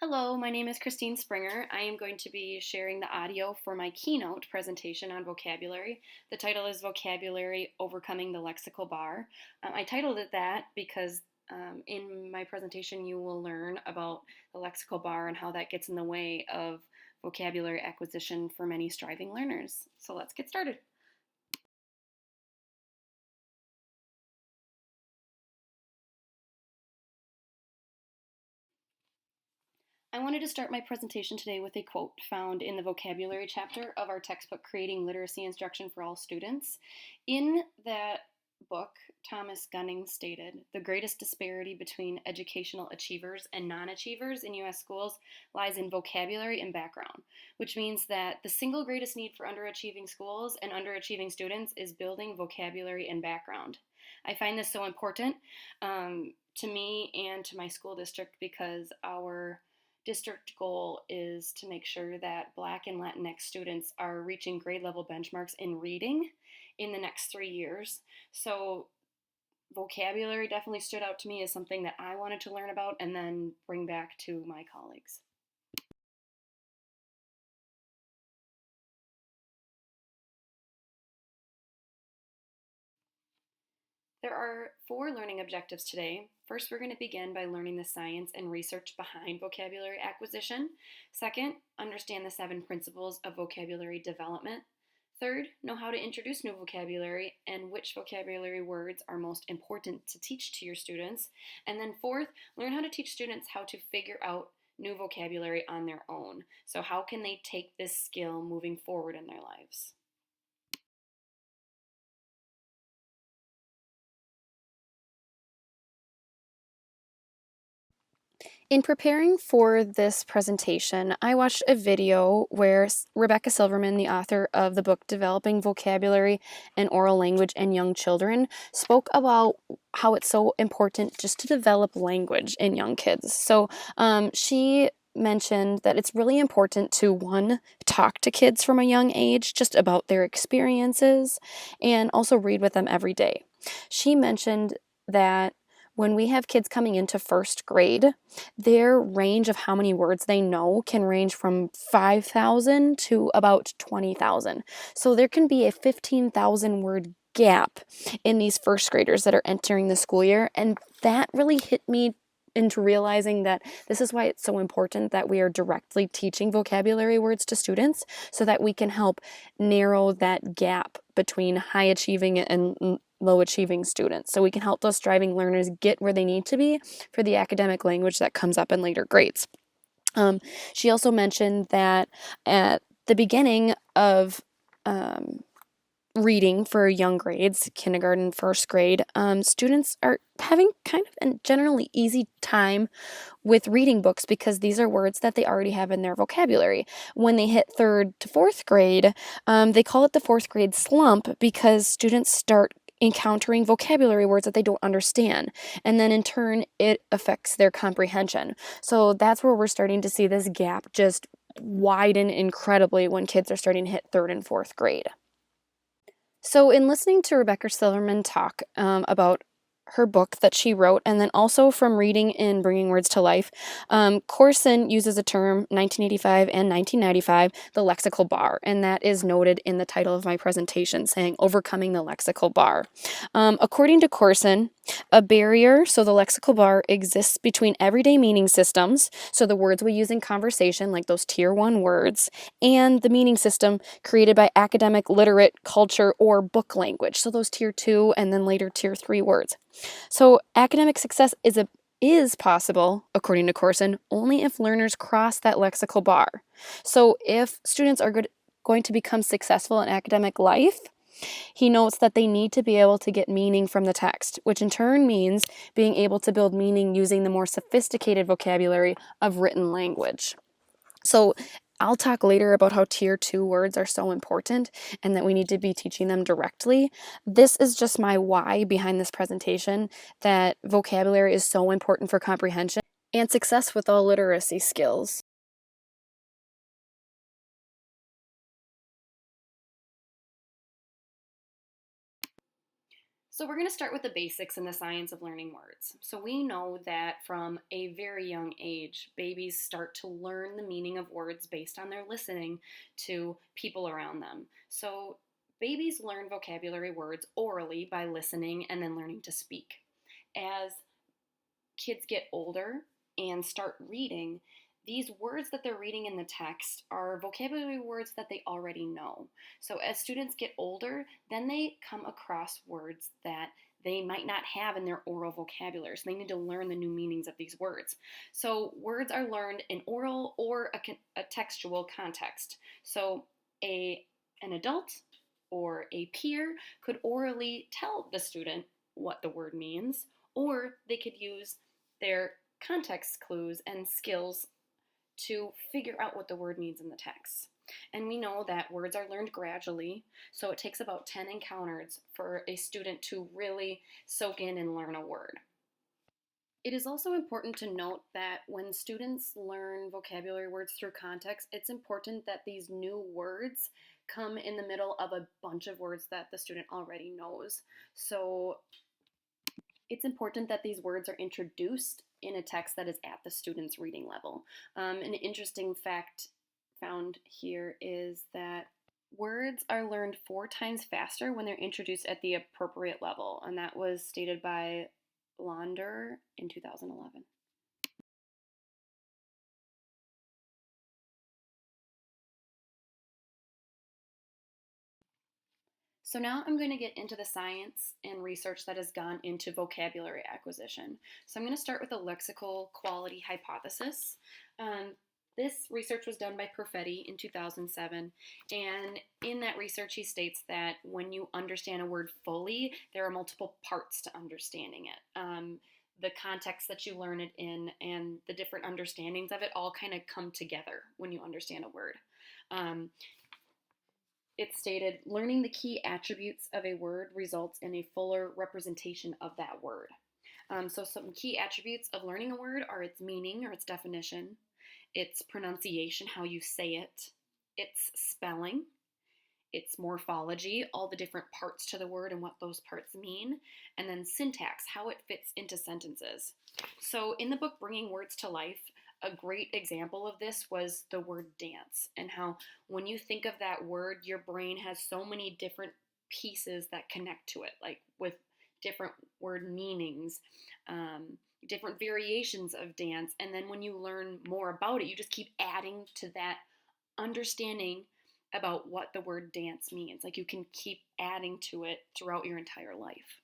Hello, my name is Christine Springer. I am going to be sharing the audio for my keynote presentation on vocabulary. The title is Vocabulary Overcoming the Lexical Bar. I titled it that because in my presentation you will learn about the lexical bar and how that gets in the way of vocabulary acquisition for many striving learners. So let's get started. I wanted to start my presentation today with a quote found in the vocabulary chapter of our textbook, Creating Literacy Instruction for All Students. In that book, Thomas Gunning stated, "The greatest disparity between educational achievers and non-achievers in U.S. schools lies in vocabulary and background," which means that the single greatest need for underachieving schools and underachieving students is building vocabulary and background. I find this so important to me and to my school district because our district goal is to make sure that Black and Latinx students are reaching grade level benchmarks in reading in the next 3 years. So vocabulary definitely stood out to me as something that I wanted to learn about and then bring back to my colleagues. There are 4 learning objectives today. First, we're going to begin by learning the science and research behind vocabulary acquisition. Second, understand the 7 principles of vocabulary development. Third, know how to introduce new vocabulary and which vocabulary words are most important to teach to your students. And then fourth, learn how to teach students how to figure out new vocabulary on their own. So how can they take this skill moving forward in their lives? In preparing for this presentation, I watched a video where Rebecca Silverman, the author of the book Developing Vocabulary and Oral Language in Young Children, spoke about how it's so important just to develop language in young kids. So she mentioned that it's really important to, one, talk to kids from a young age just about their experiences and also read with them every day. She mentioned that when we have kids coming into first grade, their range of how many words they know can range from 5,000 to about 20,000. So there can be a 15,000 word gap in these first graders that are entering the school year. And that really hit me into realizing that this is why it's so important that we are directly teaching vocabulary words to students so that we can help narrow that gap between high achieving and low achieving students. So we can help those striving learners get where they need to be for the academic language that comes up in later grades. She also mentioned that at the beginning of reading for young grades, kindergarten, first grade, students are having kind of a generally easy time with reading books because these are words that they already have in their vocabulary. When they hit third to fourth grade, they call it the fourth grade slump because students start encountering vocabulary words that they don't understand. And then in turn, it affects their comprehension. So that's where we're starting to see this gap just widen incredibly when kids are starting to hit third and fourth grade. So, in listening to Rebecca Silverman talk about her book that she wrote, and then also from reading in Bringing Words to Life, Corson uses a term, 1985 and 1995, the lexical bar, and that is noted in the title of my presentation, saying Overcoming the Lexical Bar. According to Corson, a barrier, so the lexical bar, exists between everyday meaning systems, so the words we use in conversation, like those tier 1 words, and the meaning system created by academic, literate, culture, or book language, so those tier 2 and then later tier 3 words. So academic success is possible, according to Corson, only if learners cross that lexical bar. So if students are going to become successful in academic life, he notes that they need to be able to get meaning from the text, which in turn means being able to build meaning using the more sophisticated vocabulary of written language. So I'll talk later about how tier 2 words are so important and that we need to be teaching them directly. This is just my why behind this presentation, that vocabulary is so important for comprehension and success with all literacy skills. So we're going to start with the basics in the science of learning words. So we know that from a very young age, babies start to learn the meaning of words based on their listening to people around them. So babies learn vocabulary words orally by listening and then learning to speak. As kids get older and start reading, these words that they're reading in the text are vocabulary words that they already know. So as students get older, then they come across words that they might not have in their oral vocabulary. So they need to learn the new meanings of these words. So words are learned in oral or a textual context. So an adult or a peer could orally tell the student what the word means, or they could use their context clues and skills to figure out what the word means in the text. And we know that words are learned gradually, so it takes about 10 encounters for a student to really soak in and learn a word. It is also important to note that when students learn vocabulary words through context, it's important that these new words come in the middle of a bunch of words that the student already knows. So it's important that these words are introduced in a text that is at the student's reading level. An interesting fact found here is that words are learned 4 times faster when they're introduced at the appropriate level, and that was stated by Launder in 2011. So now I'm going to get into the science and research that has gone into vocabulary acquisition. So I'm going to start with the lexical quality hypothesis. This research was done by Perfetti in 2007, and in that research he states that when you understand a word fully, there are multiple parts to understanding it. The context that you learn it in and the different understandings of it all kind of come together when you understand a word. It stated, learning the key attributes of a word results in a fuller representation of that word. So some key attributes of learning a word are its meaning or its definition, its pronunciation, how you say it, its spelling, its morphology, all the different parts to the word and what those parts mean, and then syntax, how it fits into sentences. So in the book Bringing Words to Life, a great example of this was the word dance, and how when you think of that word, your brain has so many different pieces that connect to it, like with different word meanings, different variations of dance, and then when you learn more about it, you just keep adding to that understanding about what the word dance means. Like you can keep adding to it throughout your entire life.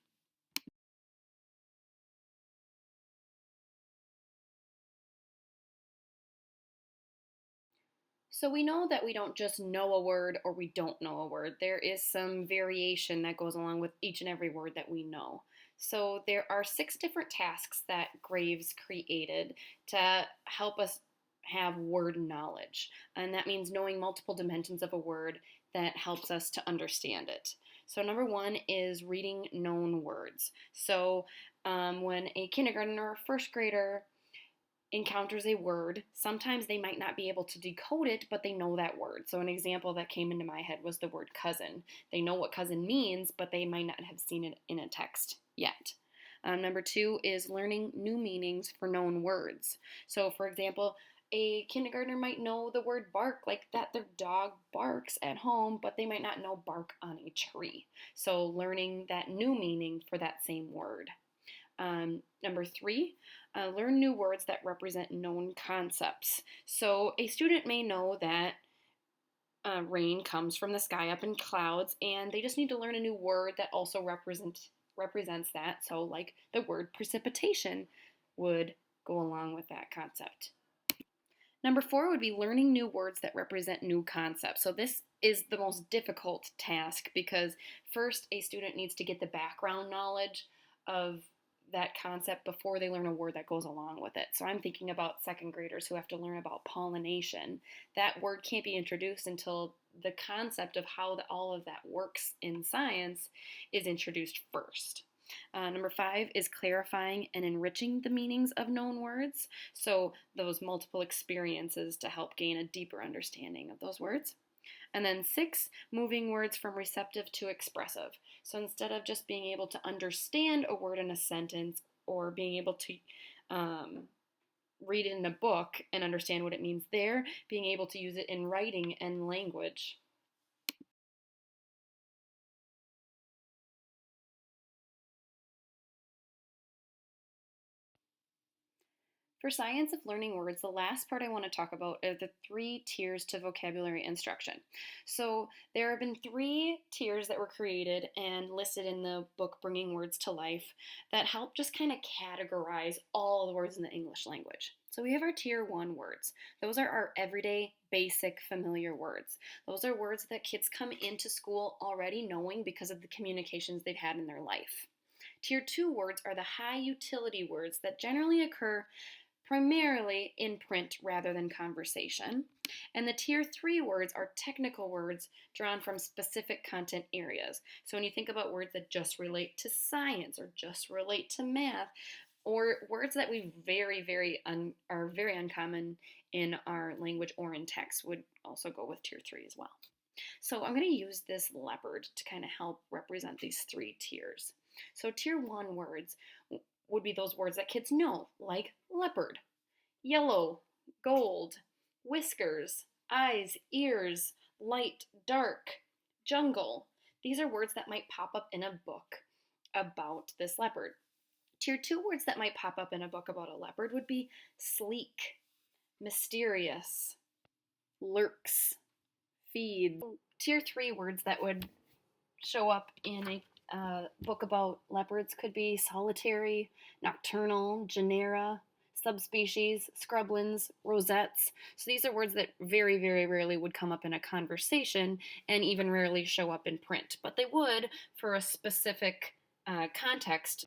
So we know that we don't just know a word or we don't know a word. There is some variation that goes along with each and every word that we know. So there are 6 different tasks that Graves created to help us have word knowledge. And that means knowing multiple dimensions of a word that helps us to understand it. So number 1 is reading known words. So when a kindergartner or first grader encounters a word, sometimes they might not be able to decode it, but they know that word. So an example that came into my head was the word cousin. They know what cousin means, but they might not have seen it in a text yet. Number 2 is learning new meanings for known words. So for example, a kindergartner might know the word bark, like that their dog barks at home, but they might not know bark on a tree. So learning that new meaning for that same word. Number 3, learn new words that represent known concepts. So a student may know that rain comes from the sky up in clouds, and they just need to learn a new word that also represents that. So like the word precipitation would go along with that concept. Number 4 would be learning new words that represent new concepts. So this is the most difficult task because first a student needs to get the background knowledge of that concept before they learn a word that goes along with it. So I'm thinking about 2nd graders who have to learn about pollination. That word can't be introduced until the concept of how all of that works in science is introduced first. Number 5 is clarifying and enriching the meanings of known words. So those multiple experiences to help gain a deeper understanding of those words. And then 6, moving words from receptive to expressive. So instead of just being able to understand a word in a sentence or being able to read it in a book and understand what it means there, being able to use it in writing and language. For science of learning words, the last part I want to talk about are the 3 tiers to vocabulary instruction. So there have been 3 tiers that were created and listed in the book Bringing Words to Life that help just kind of categorize all the words in the English language. So we have our tier 1 words. Those are our everyday, basic, familiar words. Those are words that kids come into school already knowing because of the communications they've had in their life. Tier 2 words are the high utility words that generally occur primarily in print rather than conversation. And the tier 3 words are technical words drawn from specific content areas. So when you think about words that just relate to science or just relate to math, or words that we are very uncommon in our language or in text would also go with tier 3 as well. So I'm going to use this leopard to kind of help represent these 3 tiers. So tier 1 words would be those words that kids know, like leopard, yellow, gold, whiskers, eyes, ears, light, dark, jungle. These are words that might pop up in a book about this leopard. Tier 2 words that might pop up in a book about a leopard would be sleek, mysterious, lurks, feed. Tier 3 words that would show up in a book about leopards could be solitary, nocturnal, genera, subspecies, scrublands, rosettes. So these are words that very, very rarely would come up in a conversation and even rarely show up in print, but they would for a specific context.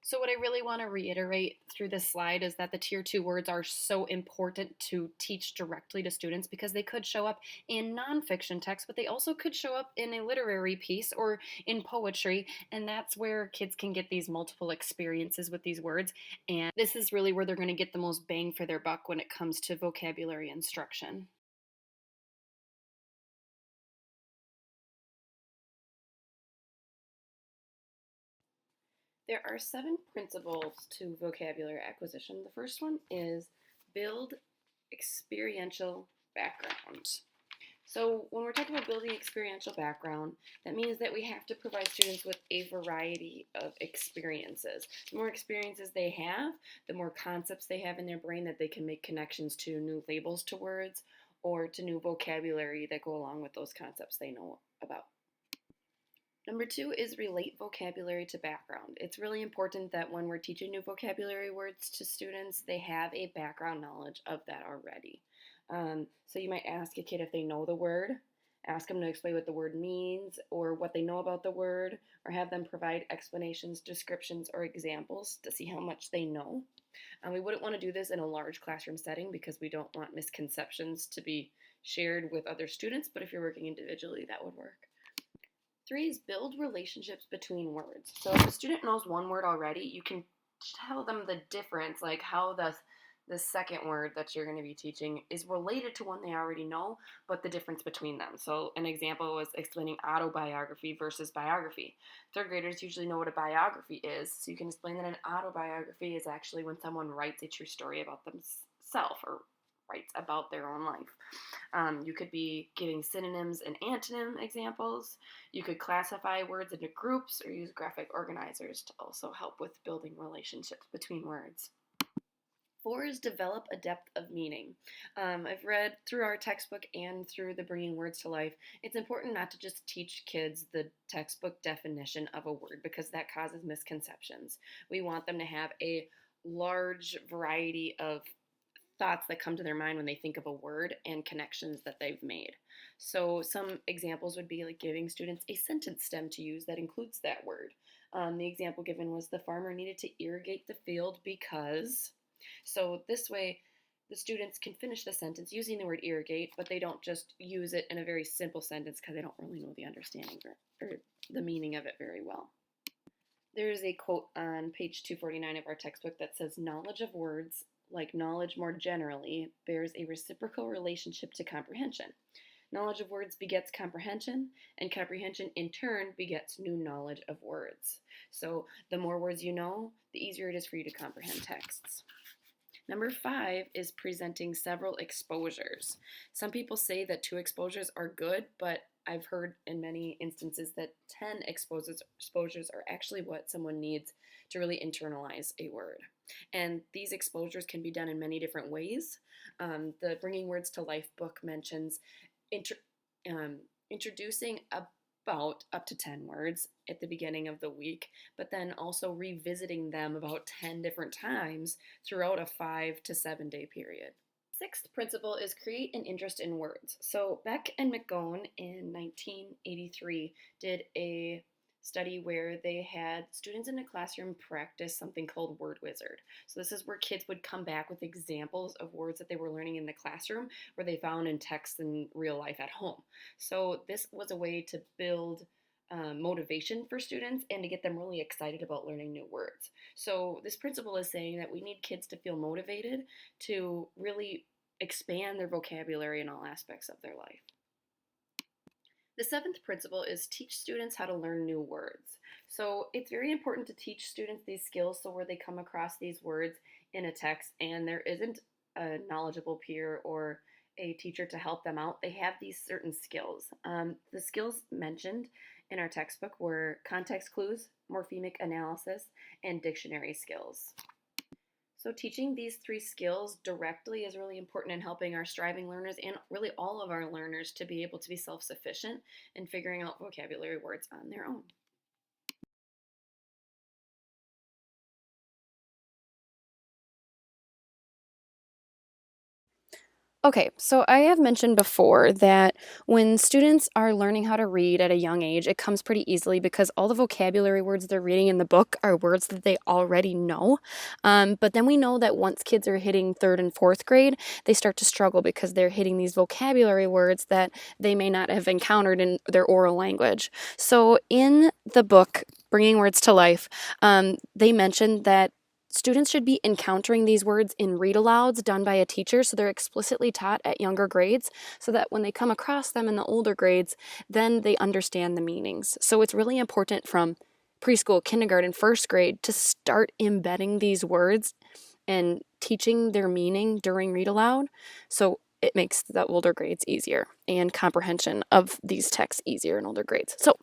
So what I really want to reiterate through this slide is that the tier 2 words are so important to teach directly to students because they could show up in nonfiction text, but they also could show up in a literary piece or in poetry, and that's where kids can get these multiple experiences with these words, and this is really where they're going to get the most bang for their buck when it comes to vocabulary instruction. There are 7 principles to vocabulary acquisition. The first one is build experiential background. So when we're talking about building experiential background, that means that we have to provide students with a variety of experiences. The more experiences they have, the more concepts they have in their brain that they can make connections to new labels to words or to new vocabulary that go along with those concepts they know about. Number 2 is relate vocabulary to background. It's really important that when we're teaching new vocabulary words to students, they have a background knowledge of that already. So you might ask a kid if they know the word, ask them to explain what the word means or what they know about the word, or have them provide explanations, descriptions, or examples to see how much they know. We wouldn't want to do this in a large classroom setting because we don't want misconceptions to be shared with other students, but if you're working individually, that would work. 3 is build relationships between words. So if a student knows one word already, you can tell them the difference, like how the second word that you're going to be teaching is related to one they already know, but the difference between them. So an example was explaining autobiography versus biography. Third graders usually know what a biography is, so you can explain that an autobiography is actually when someone writes a true story about themselves or writes about their own life. You could be giving synonyms and antonym examples. You could classify words into groups or use graphic organizers to also help with building relationships between words. 4 is develop a depth of meaning. I've read through our textbook and through the Bringing Words to Life, it's important not to just teach kids the textbook definition of a word because that causes misconceptions. We want them to have a large variety of thoughts that come to their mind when they think of a word and connections that they've made. So some examples would be like giving students a sentence stem to use that includes that word. The example given was the farmer needed to irrigate the field because. So this way the students can finish the sentence using the word irrigate, but they don't just use it in a very simple sentence because they don't really know the understanding or the meaning of it very well. There's a quote on page 249 of our textbook that says, knowledge of words, like knowledge more generally, bears a reciprocal relationship to comprehension. Knowledge of words begets comprehension, and comprehension in turn begets new knowledge of words. So the more words you know, the easier it is for you to comprehend texts. Number 5 is presenting several exposures. Some people say that 2 exposures are good, but I've heard in many instances that 10 exposures are actually what someone needs to really internalize a word. And these exposures can be done in many different ways. The Bringing Words to Life book mentions inter- introducing about up to 10 words at the beginning of the week, but then also revisiting them about 10 different times throughout a 5 to 7 day period. Sixth principle is create an interest in words. So Beck and McGowan in 1983 did a study where they had students in a classroom practice something called Word Wizard. So this is where kids would come back with examples of words that they were learning in the classroom where they found in text in real life at home. So this was a way to build motivation for students and to get them really excited about learning new words. So this principle is saying that we need kids to feel motivated to really expand their vocabulary in all aspects of their life. The 7th principle is teach students how to learn new words. So it's very important to teach students these skills so where they come across these words in a text and there isn't a knowledgeable peer or a teacher to help them out, they have these certain skills. The skills mentioned in our textbook were context clues, morphemic analysis, and dictionary skills. So teaching these 3 skills directly is really important in helping our striving learners and really all of our learners to be able to be self-sufficient in figuring out vocabulary words on their own. Okay, so I have mentioned before that when students are learning how to read at a young age, it comes pretty easily because all the vocabulary words they're reading in the book are words that they already know. But then we know that once kids are hitting 3rd and 4th grade, they start to struggle because they're hitting these vocabulary words that they may not have encountered in their oral language. So in the book, Bringing Words to Life, they mentioned that students should be encountering these words in read-alouds done by a teacher, so they're explicitly taught at younger grades, so that when they come across them in the older grades, then they understand the meanings. So it's really important from preschool, kindergarten, 1st grade to start embedding these words and teaching their meaning during read-aloud, so it makes the older grades easier and comprehension of these texts easier in older grades. So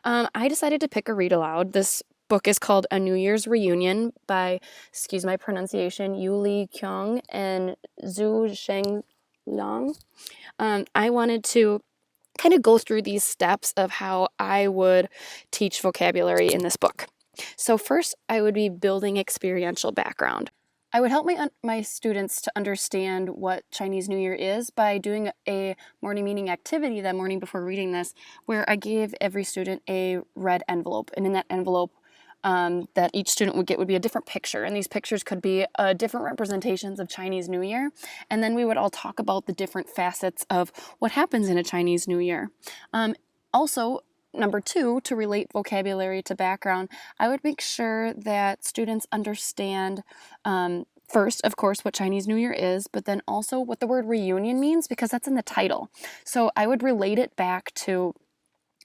I decided to pick a read-aloud. This book is called A New Year's Reunion by, excuse my pronunciation, Yu Li Kyung and Zhu Sheng Liang. I wanted to kind of go through these steps of how I would teach vocabulary in this book. So first, I would be building experiential background. I would help my students to understand what Chinese New Year is by doing a morning meeting activity that morning before reading this, where I gave every student a red envelope, and in that envelope that each student would get would be a different picture, and these pictures could be different representations of Chinese New Year, and then we would all talk about the different facets of what happens in a Chinese New Year. Also, number 2, to relate vocabulary to background, I would make sure that students understand first, of course, what Chinese New Year is, but then also what the word reunion means, because that's in the title. So I would relate it back to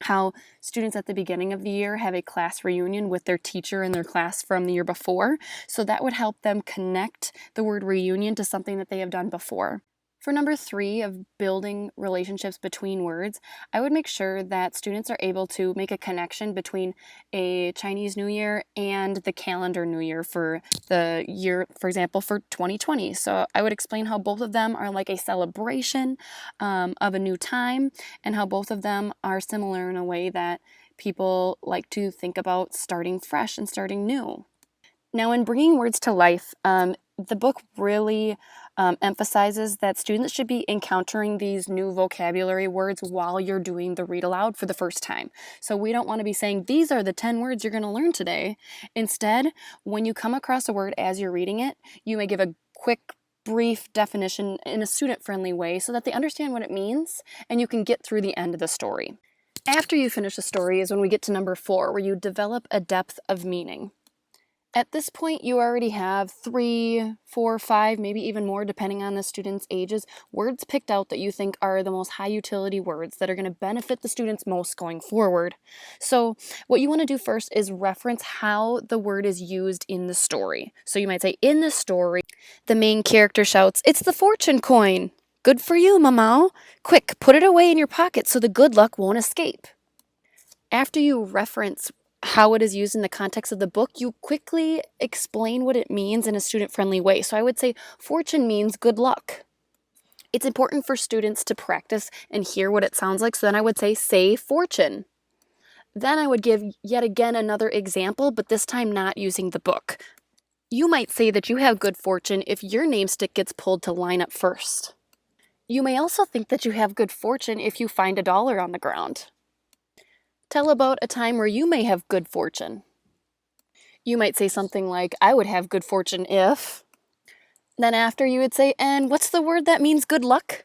how students at the beginning of the year have a class reunion with their teacher in their class from the year before. So that would help them connect the word reunion to something that they have done before. For number 3 of building relationships between words, I would make sure that students are able to make a connection between a Chinese New Year and the calendar New Year for the year, for example, for 2020. So I would explain how both of them are like a celebration of a new time and how both of them are similar in a way that people like to think about starting fresh and starting new. Now, in Bringing Words to Life, the book really emphasizes that students should be encountering these new vocabulary words while you're doing the read aloud for the first time. So we don't want to be saying, these are the 10 words you're going to learn today. Instead, when you come across a word as you're reading it, you may give a quick, brief definition in a student-friendly way so that they understand what it means and you can get through the end of the story. After you finish the story is when we get to number 4, where you develop a depth of meaning. At this point, you already have 3, 4, 5, maybe even more, depending on the student's ages, words picked out that you think are the most high utility words that are going to benefit the students most going forward. So what you want to do first is reference how the word is used in the story. So you might say, in the story, the main character shouts, "It's the fortune coin! Good for you, Mamau! Quick, put it away in your pocket so the good luck won't escape." After you reference how it is used in the context of the book, you quickly explain what it means in a student-friendly way. So I would say fortune means good luck. It's important for students to practice and hear what it sounds like. So then I would say fortune. Then I would give yet again another example, but this time not using the book. You might say that you have good fortune if your name stick gets pulled to line up first. You may also think that you have good fortune if you find $1 on the ground. Tell about a time where you may have good fortune. You might say something like, I would have good fortune if. Then after you would say, and what's the word that means good luck?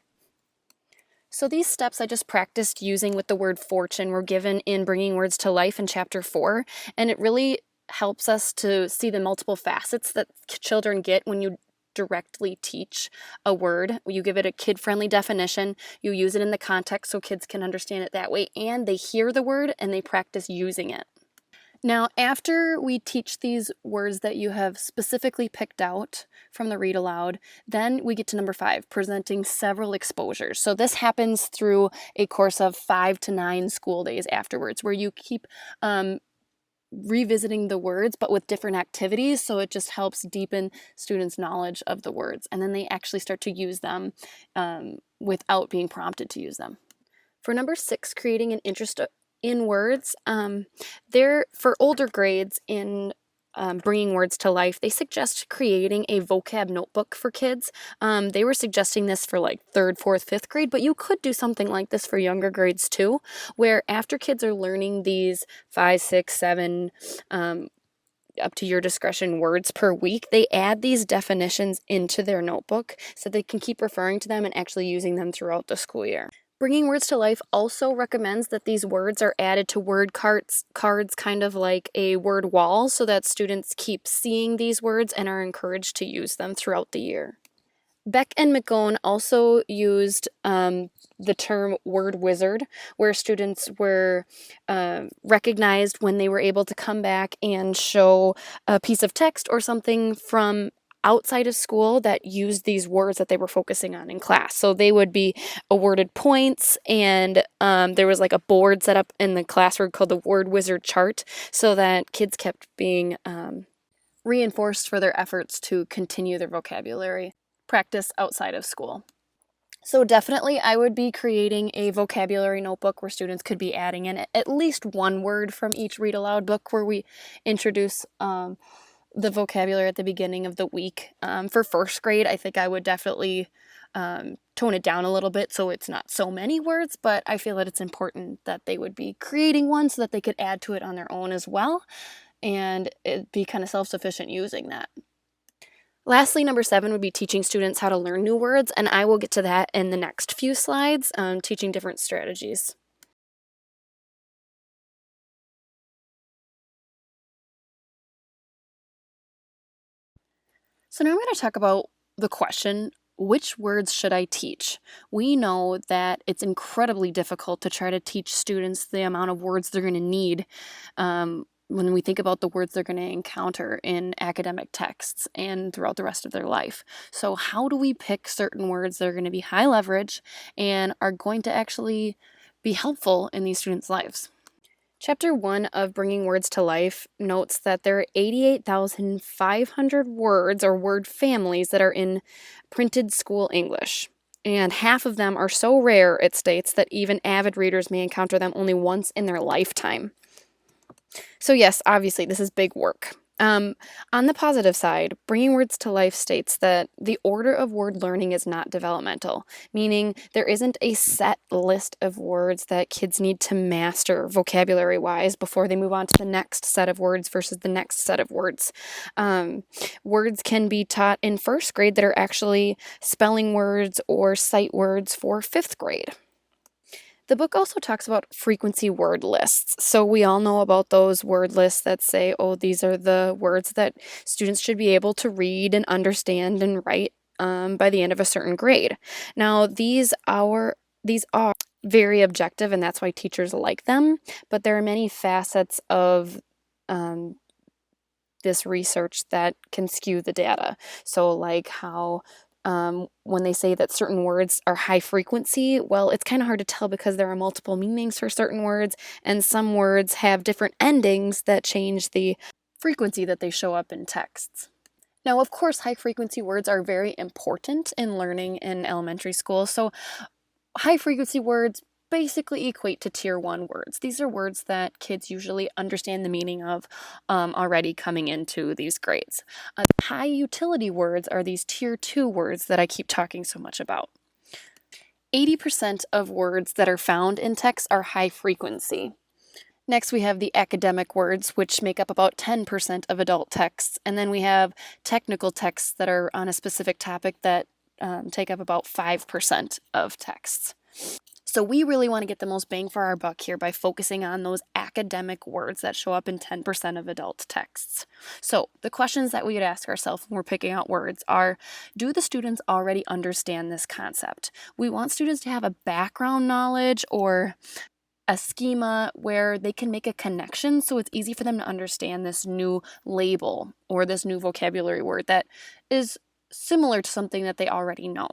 So these steps I just practiced using with the word fortune were given in Bringing Words to Life in Chapter 4, and it really helps us to see the multiple facets that children get when you directly teach a word. You give it a kid-friendly definition, you use it in the context so kids can understand it that way, and they hear the word and they practice using it. Now, after we teach these words that you have specifically picked out from the read aloud, then we get to number 5, presenting several exposures. So this happens through a course of 5 to 9 school days afterwards, where you keep revisiting the words, but with different activities. So it just helps deepen students' knowledge of the words. And then they actually start to use them without being prompted to use them. For number 6, creating an interest in words, for older grades in Bringing Words to Life, they suggest creating a vocab notebook for kids. They were suggesting this for like 3rd, 4th, 5th grade, but you could do something like this for younger grades too, where after kids are learning these 5, 6, 7, up to your discretion words per week, they add these definitions into their notebook so they can keep referring to them and actually using them throughout the school year. Bringing Words to Life also recommends that these words are added to word cards kind of like a word wall, so that students keep seeing these words and are encouraged to use them throughout the year. Beck and McGowan also used the term word wizard, where students were recognized when they were able to come back and show a piece of text or something from outside of school that used these words that they were focusing on in class. So they would be awarded points, and there was like a board set up in the classroom called the Word Wizard chart, so that kids kept being reinforced for their efforts to continue their vocabulary practice outside of school. So definitely I would be creating a vocabulary notebook where students could be adding in at least one word from each read aloud book, where we introduce the vocabulary at the beginning of the week. For 1st grade, I think I would definitely tone it down a little bit so it's not so many words, but I feel that it's important that they would be creating one so that they could add to it on their own as well, and it'd be kind of self-sufficient using that. Lastly, number 7 would be teaching students how to learn new words, and I will get to that in the next few slides, teaching different strategies. So now I'm going to talk about the question, which words should I teach? We know that it's incredibly difficult to try to teach students the amount of words they're going to need when we think about the words they're going to encounter in academic texts and throughout the rest of their life. So how do we pick certain words that are going to be high leverage and are going to actually be helpful in these students' lives? Chapter 1 of Bringing Words to Life notes that there are 88,500 words or word families that are in printed school English, and half of them are so rare, it states, that even avid readers may encounter them only once in their lifetime. So yes, obviously, this is big work. On the positive side, Bringing Words to Life states that the order of word learning is not developmental, meaning there isn't a set list of words that kids need to master vocabulary-wise before they move on to the next set of words versus the next set of words. Words can be taught in 1st grade that are actually spelling words or sight words for 5th grade. The book also talks about frequency word lists. So we all know about those word lists that say, oh, these are the words that students should be able to read and understand and write by the end of a certain grade. Now, these are very objective, and that's why teachers like them, but there are many facets of this research that can skew the data. So like how when they say that certain words are high frequency, well, it's kind of hard to tell because there are multiple meanings for certain words, and some words have different endings that change the frequency that they show up in texts. Now, of course, high frequency words are very important in learning in elementary school. So high frequency words basically equate to tier 1 words. These are words that kids usually understand the meaning of already coming into these grades. High utility words are these tier 2 words that I keep talking so much about. 80% of words that are found in text are high frequency. Next, we have the academic words, which make up about 10% of adult texts. And then we have technical texts that are on a specific topic that take up about 5% of texts. So we really want to get the most bang for our buck here by focusing on those academic words that show up in 10% of adult texts. So the questions that we would ask ourselves when we're picking out words are, do the students already understand this concept? We want students to have a background knowledge or a schema where they can make a connection so it's easy for them to understand this new label or this new vocabulary word that is similar to something that they already know.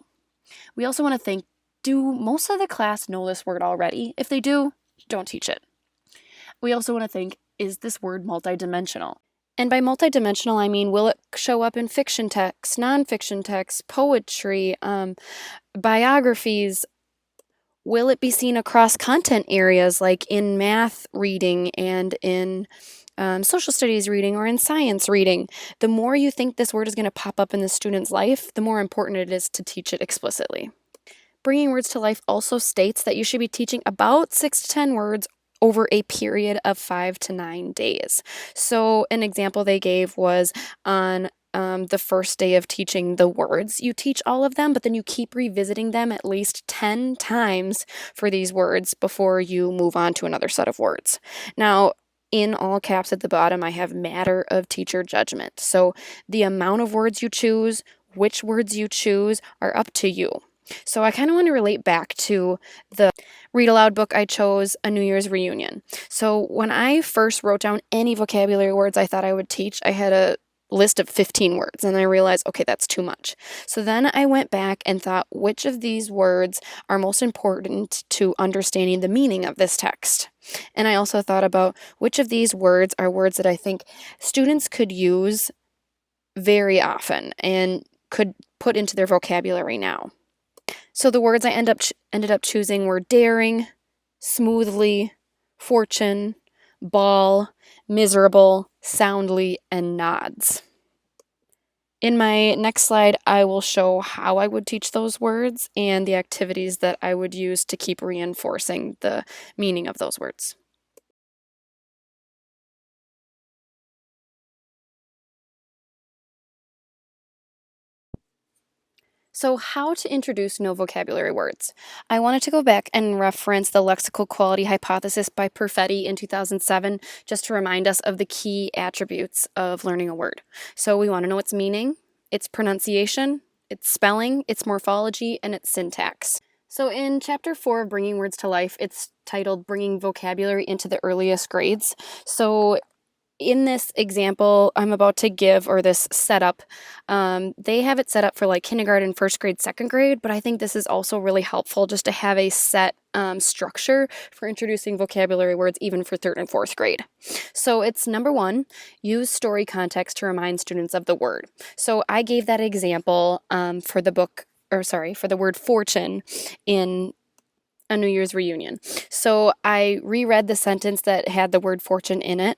We also want to think, do most of the class know this word already? If they do, don't teach it. We also want to think, is this word multidimensional? And by multidimensional, I mean, will it show up in fiction texts, nonfiction texts, poetry, biographies? Will it be seen across content areas like in math reading and in social studies reading or in science reading? The more you think this word is going to pop up in the student's life, the more important it is to teach it explicitly. Bringing Words to Life also states that you should be teaching about 6 to 10 words over a period of 5 to 9 days. So an example they gave was on the first day of teaching the words. You teach all of them, but then you keep revisiting them at least 10 times for these words before you move on to another set of words. Now, in all caps at the bottom, I have matter of teacher judgment. So the amount of words you choose, which words you choose, are up to you. So I kind of want to relate back to the read aloud book I chose, A New Year's Reunion. So when I first wrote down any vocabulary words I thought I would teach, I had a list of 15 words, and I realized, okay, that's too much. So then I went back and thought, which of these words are most important to understanding the meaning of this text? And I also thought about which of these words are words that I think students could use very often and could put into their vocabulary now. So the words I ended up choosing were daring, smoothly, fortune, ball, miserable, soundly, and nods. In my next slide, I will show how I would teach those words and the activities that I would use to keep reinforcing the meaning of those words. So how to introduce no vocabulary words. I wanted to go back and reference the lexical quality hypothesis by Perfetti in 2007, just to remind us of the key attributes of learning a word. So we want to know its meaning, its pronunciation, its spelling, its morphology, and its syntax. So in chapter 4 of Bringing Words to Life, it's titled Bringing Vocabulary into the Earliest Grades. So in this example I'm about to give, or this setup, they have it set up for like kindergarten, first grade, second grade, but I think this is also really helpful just to have a set structure for introducing vocabulary words even for third and fourth grade. So it's number 1, use story context to remind students of the word. So I gave that example for the word fortune in A New Year's Reunion. So I reread the sentence that had the word fortune in it.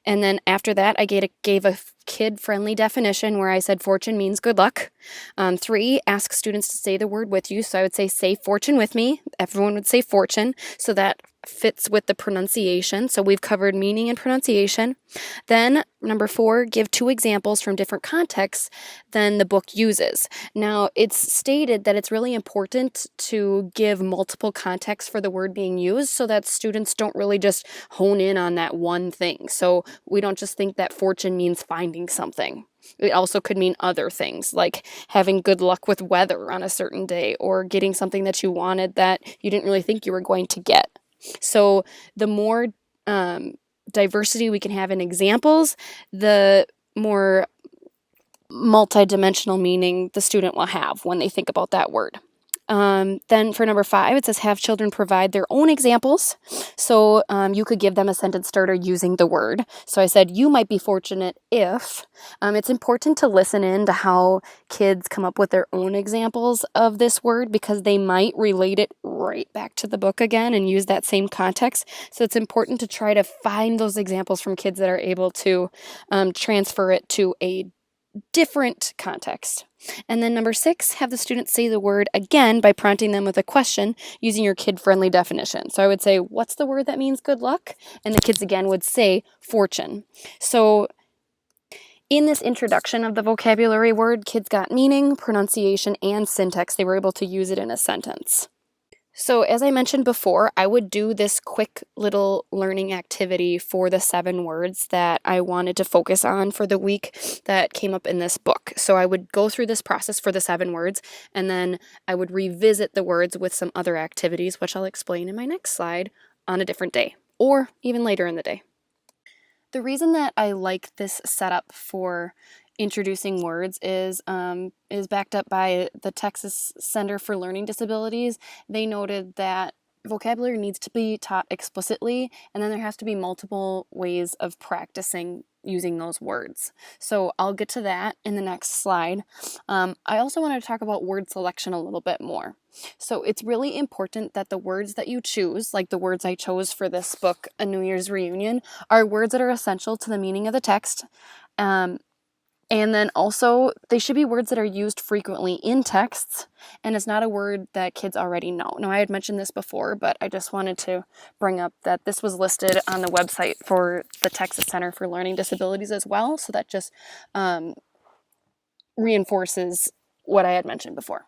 And then after that, I gave a kid-friendly definition where I said fortune means good luck. 3, ask students to say the word with you. So I would say fortune with me. Everyone would say fortune. So that fits with the pronunciation. So we've covered meaning and pronunciation. Then number 4, give 2 examples from different contexts than the book uses. Now, it's stated that it's really important to give multiple contexts for the word being used so that students don't really just hone in on that one thing. So we don't just think that fortune means finding something. It also could mean other things, like having good luck with weather on a certain day, or getting something that you wanted that you didn't really think you were going to get. So the more diversity we can have in examples, the more multidimensional meaning the student will have when they think about that word. Then for number 5, it says have children provide their own examples. So you could give them a sentence starter using the word. So I said, you might be fortunate if. It's important to listen in to how kids come up with their own examples of this word, because they might relate it right back to the book again and use that same context. So it's important to try to find those examples from kids that are able to transfer it to a different context. And then number 6, have the students say the word again by prompting them with a question using your kid-friendly definition. So I would say, what's the word that means good luck? And the kids again would say fortune. So in this introduction of the vocabulary word, kids got meaning, pronunciation, and syntax. They were able to use it in a sentence. So as I mentioned before, I would do this quick little learning activity for the 7 words that I wanted to focus on for the week that came up in this book. So I would go through this process for the 7 words, and then I would revisit the words with some other activities, which I'll explain in my next slide, on a different day, or even later in the day. The reason that I like this setup for introducing words is backed up by the Texas Center for Learning Disabilities. They noted that vocabulary needs to be taught explicitly, and then there has to be multiple ways of practicing using those words. So I'll get to that in the next slide. I also want to talk about word selection a little bit more. So it's really important that the words that you choose, like the words I chose for this book, A New Year's Reunion, are words that are essential to the meaning of the text. And then also, they should be words that are used frequently in texts, and it's not a word that kids already know. Now, I had mentioned this before, but I just wanted to bring up that this was listed on the website for the Texas Center for Learning Disabilities as well, so that just reinforces what I had mentioned before.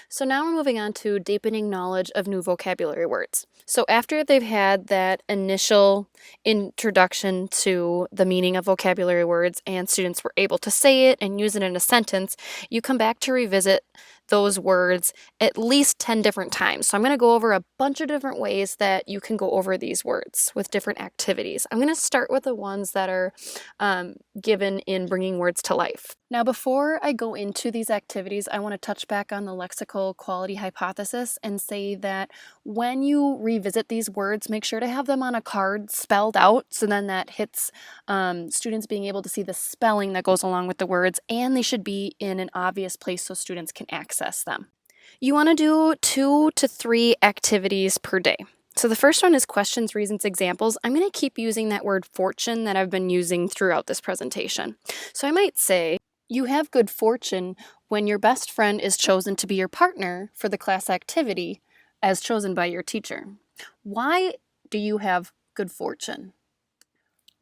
So now we're moving on to deepening knowledge of new vocabulary words. So after they've had that initial introduction to the meaning of vocabulary words and students were able to say it and use it in a sentence, you come back to revisit those words at least 10 different times. So I'm going to go over a bunch of different ways that you can go over these words with different activities. I'm going to start with the ones that are given in Bringing Words to Life. Now, before I go into these activities, I want to touch back on the lexical quality hypothesis and say that when you revisit these words, make sure to have them on a card spelled out, so then that hits students being able to see the spelling that goes along with the words, and they should be in an obvious place so students can access them. You want to do 2 to 3 activities per day. So the first one is questions, reasons, examples. I'm going to keep using that word fortune that I've been using throughout this presentation. So I might say, you have good fortune when your best friend is chosen to be your partner for the class activity as chosen by your teacher. Why do you have good fortune?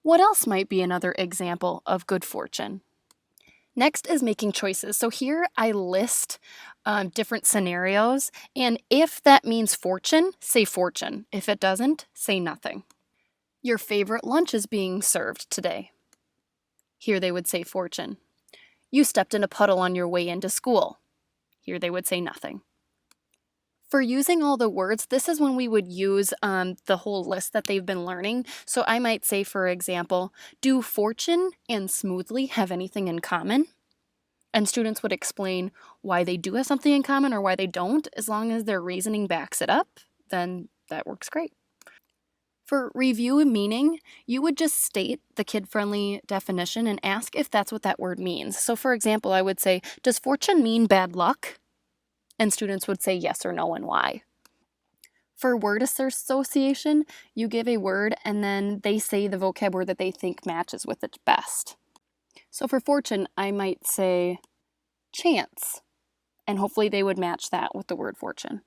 What else might be another example of good fortune? Next is making choices. So here I list different scenarios, and if that means fortune, say fortune. If it doesn't, say nothing. Your favorite lunch is being served today. Here they would say fortune. You stepped in a puddle on your way into school. Here they would say nothing. For using all the words, this is when we would use the whole list that they've been learning. So I might say, for example, do fortune and smoothly have anything in common? And students would explain why they do have something in common or why they don't. As long as their reasoning backs it up, then that works great. For review and meaning, you would just state the kid-friendly definition and ask if that's what that word means. So for example, I would say, does fortune mean bad luck? And students would say yes or no and why. For word association, you give a word and then they say the vocab word that they think matches with it best. So for fortune, I might say chance, and hopefully they would match that with the word fortune.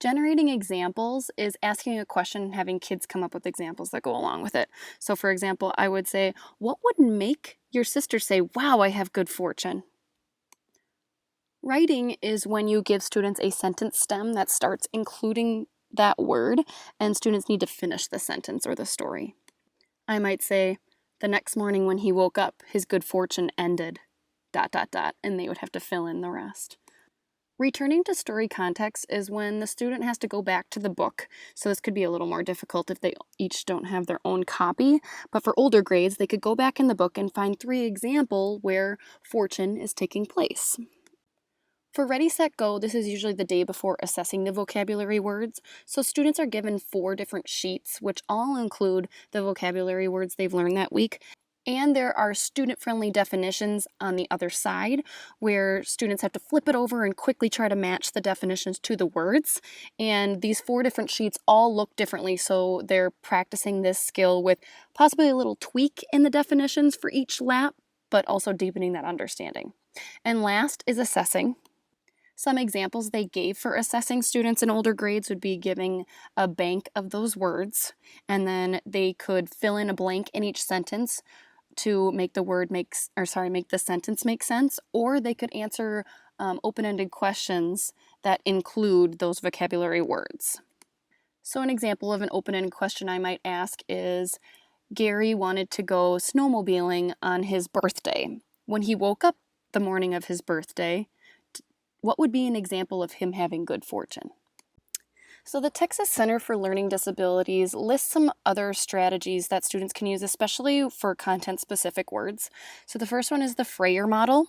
Generating examples is asking a question and having kids come up with examples that go along with it. So for example, I would say, what would make your sister say, wow, I have good fortune? Writing is when you give students a sentence stem that starts including that word, and students need to finish the sentence or the story. I might say, the next morning when he woke up, his good fortune ended, ... and they would have to fill in the rest. Returning to story context is when the student has to go back to the book. So this could be a little more difficult if they each don't have their own copy. But for older grades, they could go back in the book and find 3 examples where fortune is taking place. For Ready, Set, Go, this is usually the day before assessing the vocabulary words. So students are given 4 different sheets, which all include the vocabulary words they've learned that week. And there are student-friendly definitions on the other side where students have to flip it over and quickly try to match the definitions to the words. And these 4 different sheets all look differently, so they're practicing this skill with possibly a little tweak in the definitions for each lap, but also deepening that understanding. And last is assessing. Some examples they gave for assessing students in older grades would be giving a bank of those words, and then they could fill in a blank in each sentence to make the sentence make sense, or they could answer open-ended questions that include those vocabulary words. So an example of an open-ended question I might ask is, Gary wanted to go snowmobiling on his birthday. When he woke up the morning of his birthday, what would be an example of him having good fortune? So the Texas Center for Learning Disabilities lists some other strategies that students can use, especially for content-specific words. So the first one is the Frayer model.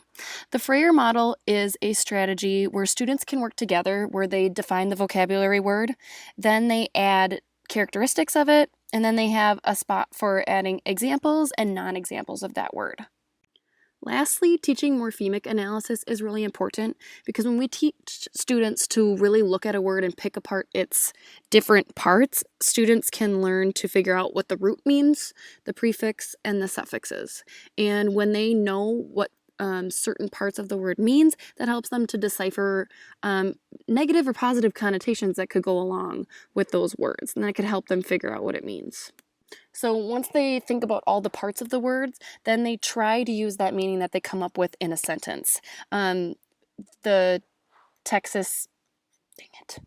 The Frayer model is a strategy where students can work together, where they define the vocabulary word, then they add characteristics of it, and then they have a spot for adding examples and non-examples of that word. Lastly, teaching morphemic analysis is really important because when we teach students to really look at a word and pick apart its different parts, students can learn to figure out what the root means, the prefix, and the suffixes. And when they know what certain parts of the word means, that helps them to decipher negative or positive connotations that could go along with those words, and that could help them figure out what it means. So once they think about all the parts of the words, then they try to use that meaning that they come up with in a sentence. The Texas, dang it.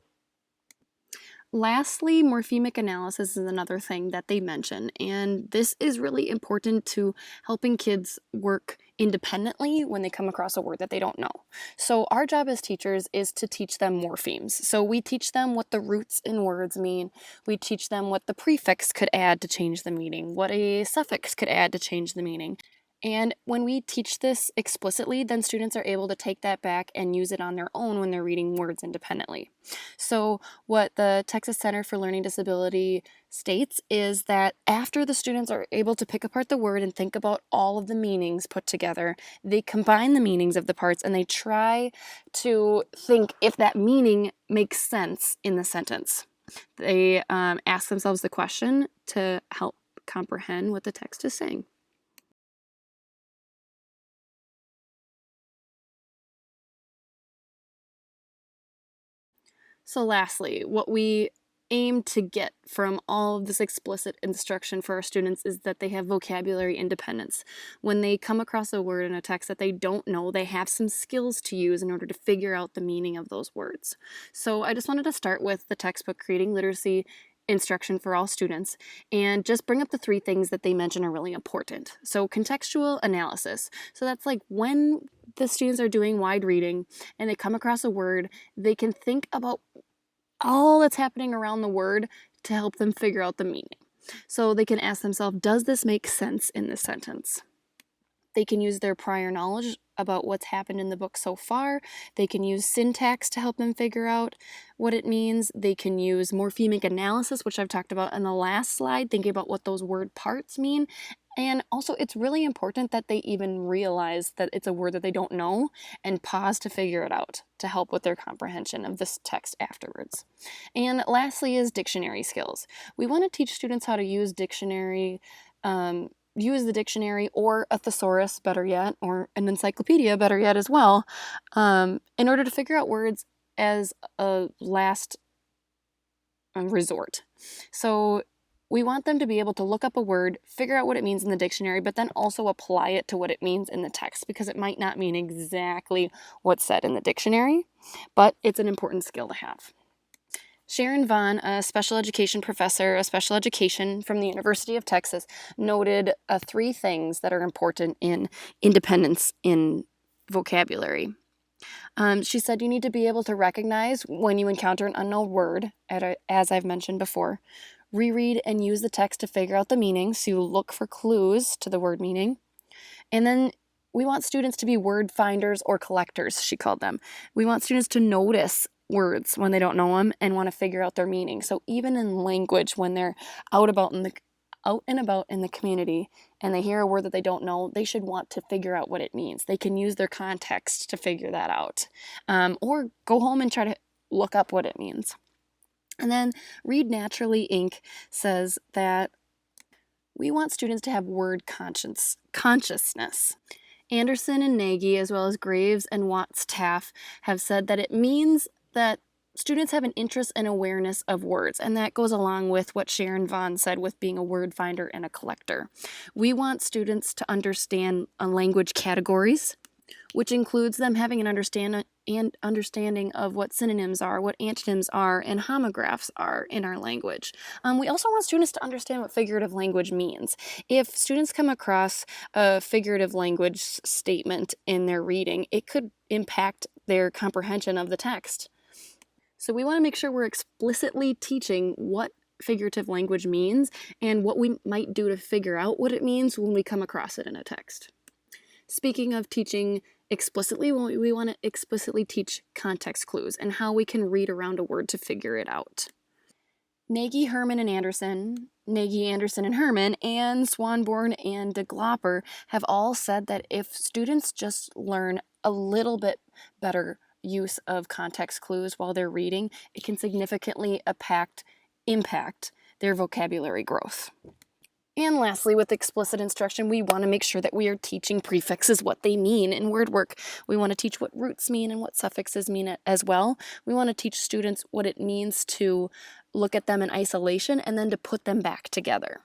Lastly, morphemic analysis is another thing that they mention, and this is really important to helping kids work independently when they come across a word that they don't know. So our job as teachers is to teach them morphemes. So we teach them what the roots in words mean. We teach them what the prefix could add to change the meaning, what a suffix could add to change the meaning. And when we teach this explicitly, then students are able to take that back and use it on their own when they're reading words independently. So what the Texas Center for Learning Disability states is that after the students are able to pick apart the word and think about all of the meanings put together, they combine the meanings of the parts and they try to think if that meaning makes sense in the sentence. They ask themselves the question to help comprehend what the text is saying. So lastly, what we aim to get from all of this explicit instruction for our students is that they have vocabulary independence. When they come across a word in a text that they don't know, they have some skills to use in order to figure out the meaning of those words. So I just wanted to start with the textbook Creating Literacy instruction for all students and just bring up the 3 things that they mention are really important. So contextual analysis. So that's like when the students are doing wide reading and they come across a word, they can think about all that's happening around the word to help them figure out the meaning. So they can ask themselves, does this make sense in this sentence? They can use their prior knowledge about what's happened in the book so far. They can use syntax to help them figure out what it means. They can use morphemic analysis, which I've talked about in the last slide, thinking about what those word parts mean. And also, it's really important that they even realize that it's a word that they don't know and pause to figure it out to help with their comprehension of this text afterwards. And lastly is dictionary skills. We want to teach students how to use dictionary use the dictionary or a thesaurus, better yet, or an encyclopedia, better yet as well, in order to figure out words as a last resort. So we want them to be able to look up a word, figure out what it means in the dictionary, but then also apply it to what it means in the text, because it might not mean exactly what's said in the dictionary, but it's an important skill to have. Sharon Vaughn, a special education professor of special education from the University of Texas, noted 3 things that are important in independence in vocabulary. She said you need to be able to recognize when you encounter an unknown word, as I've mentioned before. Reread and use the text to figure out the meaning, so you look for clues to the word meaning. And then we want students to be word finders or collectors, she called them. We want students to notice words when they don't know them and want to figure out their meaning. So even in language, when they're out and about in the community and they hear a word that they don't know, they should want to figure out what it means. They can use their context to figure that out, or go home and try to look up what it means. And then Read Naturally Inc. says that we want students to have word consciousness. Anderson and Nagy, as well as Graves and Watts-Taff, have said that it means that students have an interest and awareness of words, and that goes along with what Sharon Vaughn said with being a word finder and a collector. We want students to understand language categories, which includes them having an understanding of what synonyms are, what antonyms are, and homographs are in our language. We also want students to understand what figurative language means. If students come across a figurative language statement in their reading, it could impact their comprehension of the text. So we want to make sure we're explicitly teaching what figurative language means and what we might do to figure out what it means when we come across it in a text. Speaking of teaching explicitly, we want to explicitly teach context clues and how we can read around a word to figure it out. Nagy, Anderson, and Herman, and Swanborn and de Glopper have all said that if students just learn a little bit better use of context clues while they're reading, it can significantly impact their vocabulary growth. And lastly, with explicit instruction, we want to make sure that we are teaching prefixes what they mean in word work. We want to teach what roots mean and what suffixes mean as well. We want to teach students what it means to look at them in isolation and then to put them back together.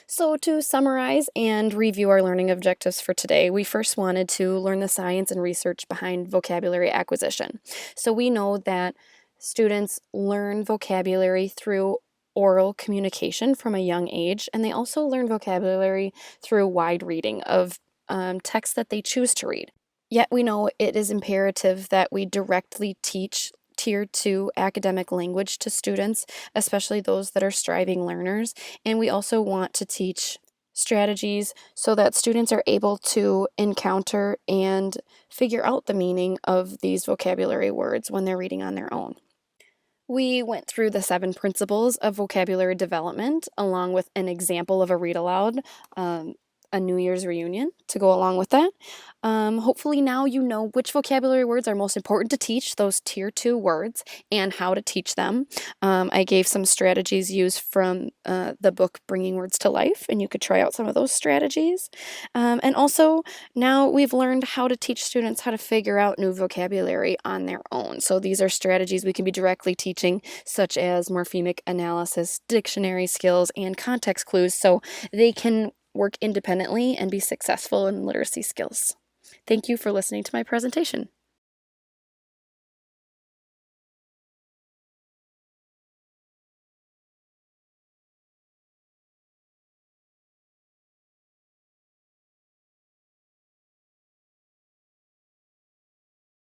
So to summarize and review our learning objectives for today, we first wanted to learn the science and research behind vocabulary acquisition. So we know that students learn vocabulary through oral communication from a young age, and they also learn vocabulary through wide reading of texts that they choose to read. Yet we know it is imperative that we directly teach Tier 2 academic language to students, especially those that are striving learners. And we also want to teach strategies so that students are able to encounter and figure out the meaning of these vocabulary words when they're reading on their own. We went through the 7 principles of vocabulary development, along with an example of a read aloud, a New Year's reunion to go along with that. Hopefully now you know which vocabulary words are most important to teach, those Tier 2 words, and how to teach them. I gave some strategies used from the book Bringing Words to Life, and you could try out some of those strategies. And also, now we've learned how to teach students how to figure out new vocabulary on their own. So these are strategies we can be directly teaching, such as morphemic analysis, dictionary skills, and context clues, so they can work independently and be successful in literacy skills. Thank you for listening to my presentation.